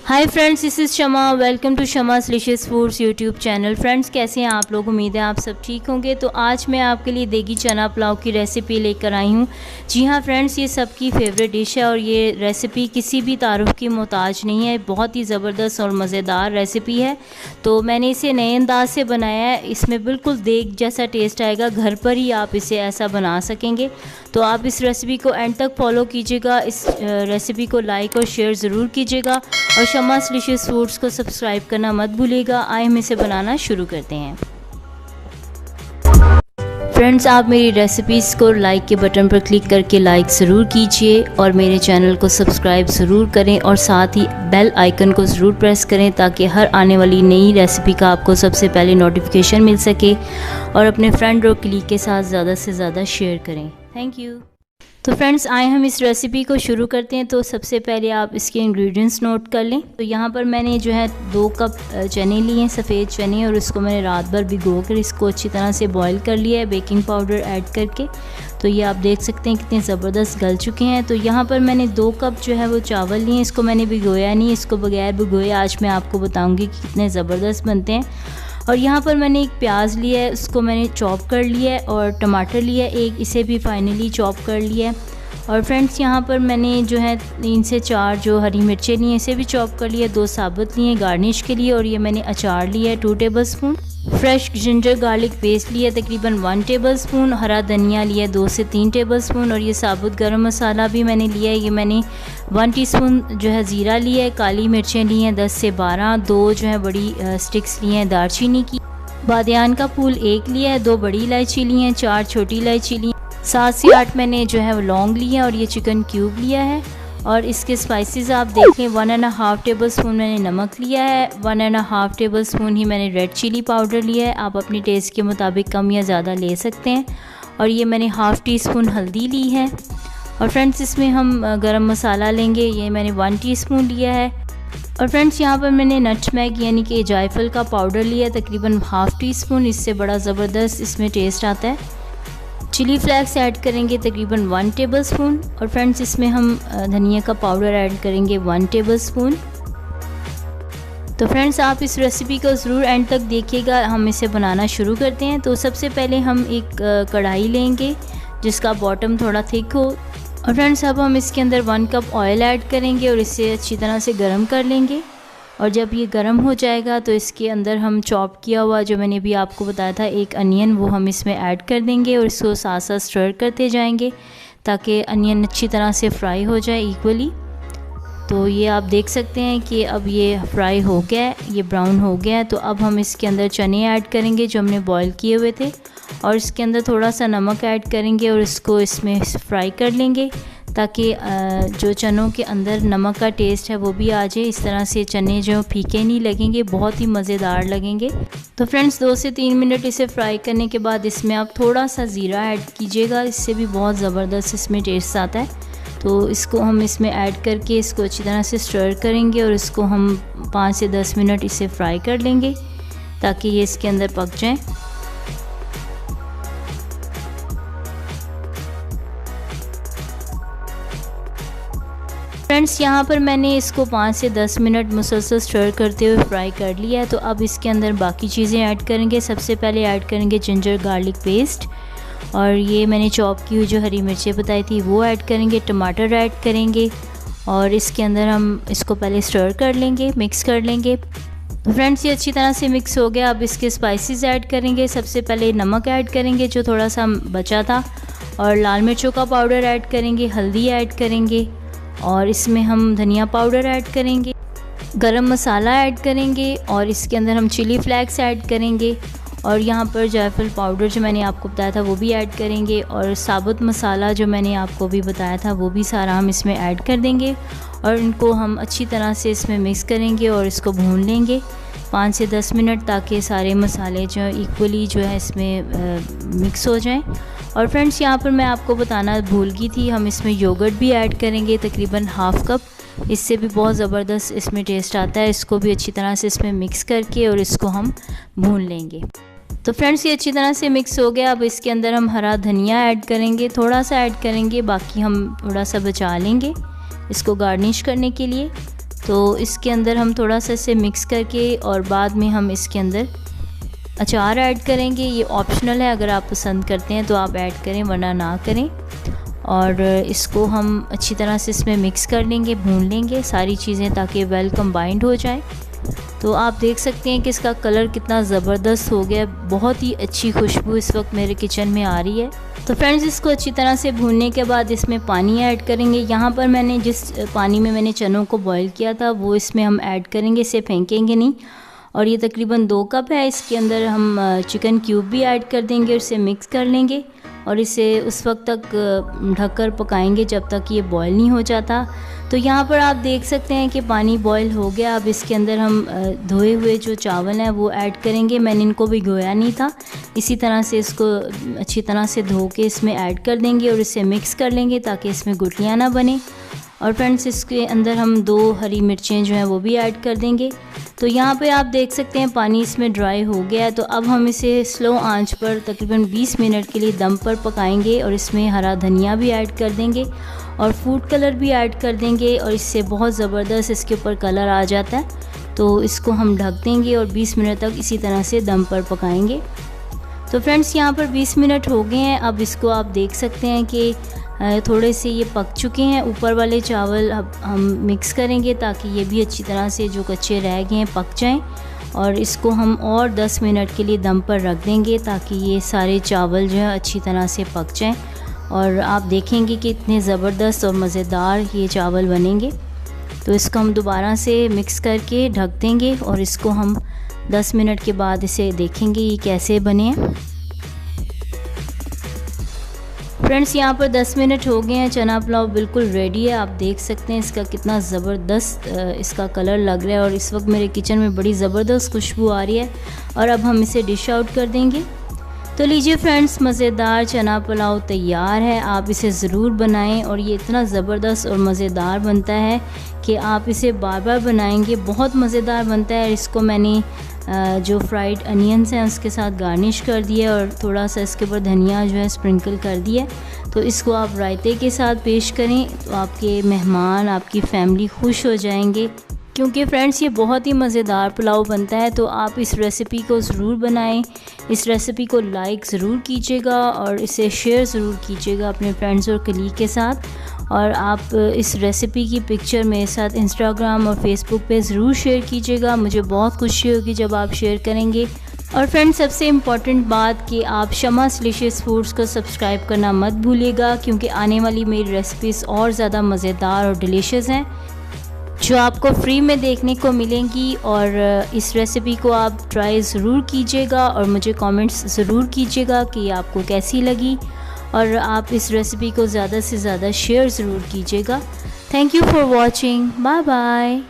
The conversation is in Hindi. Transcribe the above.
Hi friends, this is Shama. Welcome to Shama's delicious foods YouTube channel. Friends, कैसे हैं आप लोग? उम्मीद है आप सब ठीक होंगे। तो आज मैं आपके लिए देगी चना पुलाव की रेसिपी लेकर आई हूँ। जी हाँ फ्रेंड्स, ये सबकी फेवरेट डिश है और ये रेसिपी किसी भी तारुफ की मोहताज नहीं है। बहुत ही ज़बरदस्त और मज़ेदार रेसिपी है। तो मैंने इसे नए अंदाज से बनाया है। इसमें बिल्कुल देग जैसा टेस्ट आएगा। घर पर ही आप इसे ऐसा बना सकेंगे। तो आप इस रेसिपी को एंड तक फॉलो कीजिएगा। इस रेसिपी को लाइक और शेयर ज़रूर कीजिएगा और शमास डिलिशियस फूड्स को सब्सक्राइब करना मत भूलिएगा। आइए हम इसे बनाना शुरू करते हैं। फ्रेंड्स, आप मेरी रेसिपीज़ को लाइक के बटन पर क्लिक करके लाइक ज़रूर कीजिए और मेरे चैनल को सब्सक्राइब ज़रूर करें और साथ ही बेल आइकन को ज़रूर प्रेस करें ताकि हर आने वाली नई रेसिपी का आपको सबसे पहले नोटिफिकेशन मिल सके और अपने फ्रेंड और कलीग के साथ ज़्यादा से ज़्यादा शेयर करें। Thank you. तो फ्रेंड्स, आए हम इस रेसिपी को शुरू करते हैं। तो सबसे पहले आप इसके इंग्रेडिएंट्स नोट कर लें। तो यहाँ पर मैंने जो है 2 कप चने लिए हैं, सफ़ेद चने, और इसको मैंने रात भर भिगो कर इसको अच्छी तरह से बॉईल कर लिया है बेकिंग पाउडर ऐड करके। तो ये आप देख सकते हैं कितने ज़बरदस्त गल चुके हैं। तो यहाँ पर मैंने 2 कप जो है वो चावल लिए। इसको मैंने भिगोया नहीं, इसको बगैर भिगोए आज मैं आपको बताऊँगी कि कितने ज़बरदस्त बनते हैं। और यहाँ पर मैंने एक प्याज लिया है, उसको मैंने चॉप कर लिया है, और टमाटर लिया है एक, इसे भी फाइनली चॉप कर लिया है। और फ्रेंड्स, यहाँ पर मैंने जो है 3 से 4 जो हरी मिर्चें ली हैं, इसे भी चॉप कर लिया। 2 साबुत लिए गार्निश के लिए, और ये मैंने अचार लिया है 2 tablespoon. Fresh ginger garlic paste लिया तकरीबन 1 टेबलस्पून। हरा धनिया लिया 2 से 3 टेबलस्पून। और ये साबुत गरम मसाला भी मैंने लिया है, ये मैंने 1 टीस्पून जो है ज़ीरा लिया है। काली मिर्चें ली हैं 10 से 12। 2 जो है बड़ी स्टिक्स लिए हैं दालचीनी की। बादियान का फूल 1 लिया है। 2 बड़ी इलायची ली हैं, 4 छोटी इलायची ली, 7 से 8 मैंने जो है लौंग लिया, और ये चिकन क्यूब लिया है। और इसके स्पाइसेस आप देखें, 1.5 टेबलस्पून मैंने नमक लिया है, 1.5 टेबलस्पून ही मैंने रेड चिली पाउडर लिया है। आप अपनी टेस्ट के मुताबिक कम या ज़्यादा ले सकते हैं। और ये मैंने 1/2 टीस्पून हल्दी ली है। और फ्रेंड्स, इसमें हम गरम मसाला लेंगे, ये मैंने 1 टीस्पून लिया है। और फ्रेंड्स, यहाँ पर मैंने नटमेग यानी कि जायफल का पाउडर लिया तकरीबन 1/2 टीस्पून। इससे बड़ा ज़बरदस्त इसमें टेस्ट आता है। चिली फ्लेक्स ऐड करेंगे तकरीबन 1 टेबलस्पून। और फ्रेंड्स, इसमें हम धनिया का पाउडर ऐड करेंगे 1 टेबलस्पून। तो फ्रेंड्स, आप इस रेसिपी को ज़रूर एंड तक देखिएगा। हम इसे बनाना शुरू करते हैं। तो सबसे पहले हम एक कढ़ाई लेंगे जिसका बॉटम थोड़ा थिक हो। और फ्रेंड्स, अब हम इसके अंदर 1 कप ऑयल ऐड करेंगे और इसे अच्छी तरह से गर्म कर लेंगे। और जब ये गर्म हो जाएगा तो इसके अंदर हम चॉप किया हुआ, जो मैंने भी आपको बताया था, 1 अनियन, वो हम इसमें ऐड कर देंगे और इसको साथ साथ स्टर करते जाएंगे ताकि अनियन अच्छी तरह से फ्राई हो जाए इक्वली। तो ये आप देख सकते हैं कि अब ये फ्राई हो गया है, ये ब्राउन हो गया है। तो अब हम इसके अंदर चने ऐड करेंगे जो हमने बॉईल किए हुए थे, और इसके अंदर थोड़ा सा नमक ऐड करेंगे और इसको इसमें फ्राई कर लेंगे ताकि जो चनों के अंदर नमक का टेस्ट है वो भी आ जाए। इस तरह से चने जो फीके नहीं लगेंगे, बहुत ही मज़ेदार लगेंगे। तो फ्रेंड्स, 2 से 3 मिनट इसे फ्राई करने के बाद इसमें आप थोड़ा सा ज़ीरा ऐड कीजिएगा, इससे भी बहुत ज़बरदस्त इसमें टेस्ट आता है। तो इसको हम इसमें ऐड करके इसको अच्छी तरह से स्टर करेंगे और इसको हम 5 से 10 मिनट इसे फ्राई कर लेंगे ताकि ये इसके अंदर पक जाए। फ्रेंड्स, यहाँ पर मैंने इसको 5 से 10 मिनट मुसलसल स्टर करते हुए फ्राई कर लिया है। तो अब इसके अंदर बाकी चीज़ें ऐड करेंगे। सबसे पहले ऐड करेंगे जिंजर गार्लिक पेस्ट, और ये मैंने चॉप की हुई जो हरी मिर्चें बताई थी वो ऐड करेंगे। टमाटर ऐड करेंगे और इसके अंदर हम इसको पहले स्टर कर लेंगे, मिक्स कर लेंगे। तो फ्रेंड्स, ये अच्छी तरह से मिक्स हो गया। अब इसके स्पाइसेस ऐड करेंगे। सबसे पहले नमक ऐड करेंगे जो थोड़ा सा बचा था, और लाल मिर्चों का पाउडर ऐड करेंगे, हल्दी ऐड करेंगे, और इसमें हम धनिया पाउडर ऐड करेंगे, गरम मसाला ऐड करेंगे, और इसके अंदर हम चिली फ्लेक्स ऐड करेंगे, और यहाँ पर जायफल पाउडर जो मैंने आपको बताया था वो भी ऐड करेंगे, और साबुत मसाला जो मैंने आपको भी बताया था वो भी सारा हम इसमें ऐड कर देंगे। और इनको हम अच्छी तरह से इसमें मिक्स करेंगे और इसको भून लेंगे 5 से 10 मिनट ताकि सारे मसाले जो इक्वली जो है इसमें मिक्स हो जाएं। और फ्रेंड्स, यहाँ पर मैं आपको बताना भूल गई थी, हम इसमें योगर्ट भी ऐड करेंगे तकरीबन 1/2 कप। इससे भी बहुत ज़बरदस्त इसमें टेस्ट आता है। इसको भी अच्छी तरह से इसमें मिक्स करके और इसको हम भून लेंगे। तो फ्रेंड्स, ये अच्छी तरह से मिक्स हो गया। अब इसके अंदर हम हरा धनिया ऐड करेंगे, थोड़ा सा ऐड करेंगे, बाकी हम थोड़ा सा बचा लेंगे इसको गार्निश करने के लिए। तो इसके अंदर हम थोड़ा सा इसे मिक्स करके और बाद में हम इसके अंदर अचार ऐड करेंगे। ये ऑप्शनल है, अगर आप पसंद करते हैं तो आप ऐड करें वरना ना करें। और इसको हम अच्छी तरह से इसमें मिक्स कर लेंगे, भून लेंगे सारी चीज़ें ताकि वेल कंबाइंड हो जाए। तो आप देख सकते हैं कि इसका कलर कितना ज़बरदस्त हो गया, बहुत ही अच्छी खुशबू इस वक्त मेरे किचन में आ रही है। तो फ्रेंड्स, इसको अच्छी तरह से भूनने के बाद इसमें पानी ऐड करेंगे। यहाँ पर मैंने जिस पानी में मैंने चनों को बॉईल किया था वो इसमें हम ऐड करेंगे, इसे फेंकेंगे नहीं। और ये तकरीबन 2 कप है। इसके अंदर हम चिकन क्यूब भी ऐड कर देंगे और इसे मिक्स कर लेंगे और इसे उस वक्त तक ढककर पकाएंगे जब तक ये बॉईल नहीं हो जाता। तो यहाँ पर आप देख सकते हैं कि पानी बॉईल हो गया। अब इसके अंदर हम धोए हुए जो चावल हैं वो ऐड करेंगे। मैंने इनको भिगोया नहीं था, इसी तरह से इसको अच्छी तरह से धो के इसमें ऐड कर देंगे और इसे मिक्स कर लेंगे ताकि इसमें गुठलियाँ ना बने। और फ्रेंड्स, इसके अंदर हम 2 हरी मिर्चें जो हैं वो भी ऐड कर देंगे। तो यहाँ पे आप देख सकते हैं पानी इसमें ड्राई हो गया है। तो अब हम इसे स्लो आंच पर तकरीबन 20 मिनट के लिए दम पर पकाएंगे और इसमें हरा धनिया भी ऐड कर देंगे और फूड कलर भी ऐड कर देंगे और इससे बहुत ज़बरदस्त इसके ऊपर कलर आ जाता है। तो इसको हम ढक देंगे और 20 मिनट तक इसी तरह से दम पर पकाएंगे। तो फ्रेंड्स, यहाँ पर 20 मिनट हो गए हैं। अब इसको आप देख सकते हैं कि थोड़े से ये पक चुके हैं। ऊपर वाले चावल अब हम मिक्स करेंगे ताकि ये भी अच्छी तरह से जो कच्चे रह गए हैं पक जाएं। और इसको हम और 10 मिनट के लिए दम पर रख देंगे ताकि ये सारे चावल जो है अच्छी तरह से पक जाएं। और आप देखेंगे कि इतने ज़बरदस्त और मज़ेदार ये चावल बनेंगे। तो इसको हम दोबारा से मिक्स करके ढक देंगे और इसको हम 10 मिनट के बाद इसे देखेंगे ये कैसे बने हैं। फ्रेंड्स, यहाँ पर 10 मिनट हो गए हैं। चना पुलाव बिल्कुल रेडी है। आप देख सकते हैं इसका कितना ज़बरदस्त इसका कलर लग रहा है और इस वक्त मेरे किचन में बड़ी ज़बरदस्त खुशबू आ रही है। और अब हम इसे डिश आउट कर देंगे। तो लीजिए फ्रेंड्स, मज़ेदार चना पुलाव तैयार है। आप इसे ज़रूर बनाएं और ये इतना ज़बरदस्त और मज़ेदार बनता है कि आप इसे बार बार बनाएंगे। बहुत मज़ेदार बनता है। इसको मैंने जो फ्राइड अनियंस हैं उसके साथ गार्निश कर दिया और थोड़ा सा इसके ऊपर धनिया जो है स्प्रिंकल कर दिया। तो इसको आप रायते के साथ पेश करें तो आपके मेहमान, आपकी फैमिली खुश हो जाएंगे, क्योंकि फ्रेंड्स ये बहुत ही मज़ेदार पुलाव बनता है। तो आप इस रेसिपी को ज़रूर बनाएं। इस रेसिपी को लाइक ज़रूर कीजिएगा और इसे शेयर ज़रूर कीजिएगा अपने फ्रेंड्स और कलीग के साथ। और आप इस रेसिपी की पिक्चर मेरे साथ इंस्टाग्राम और फेसबुक पे ज़रूर शेयर कीजिएगा। मुझे बहुत खुशी होगी जब आप शेयर करेंगे। और फ्रेंड्स, सबसे इम्पॉर्टेंट बात कि आप शमास डिलीशियस फूड्स को सब्सक्राइब करना मत भूलिएगा, क्योंकि आने वाली मेरी रेसिपीज़ और ज़्यादा मज़ेदार और डिलीशियस हैं जो आपको फ्री में देखने को मिलेंगी। और इस रेसिपी को आप ट्राई ज़रूर कीजिएगा और मुझे कमेंट्स ज़रूर कीजिएगा कि आपको कैसी लगी। और आप इस रेसिपी को ज़्यादा से ज़्यादा शेयर ज़रूर कीजिएगा। Thank you for watching. Bye bye.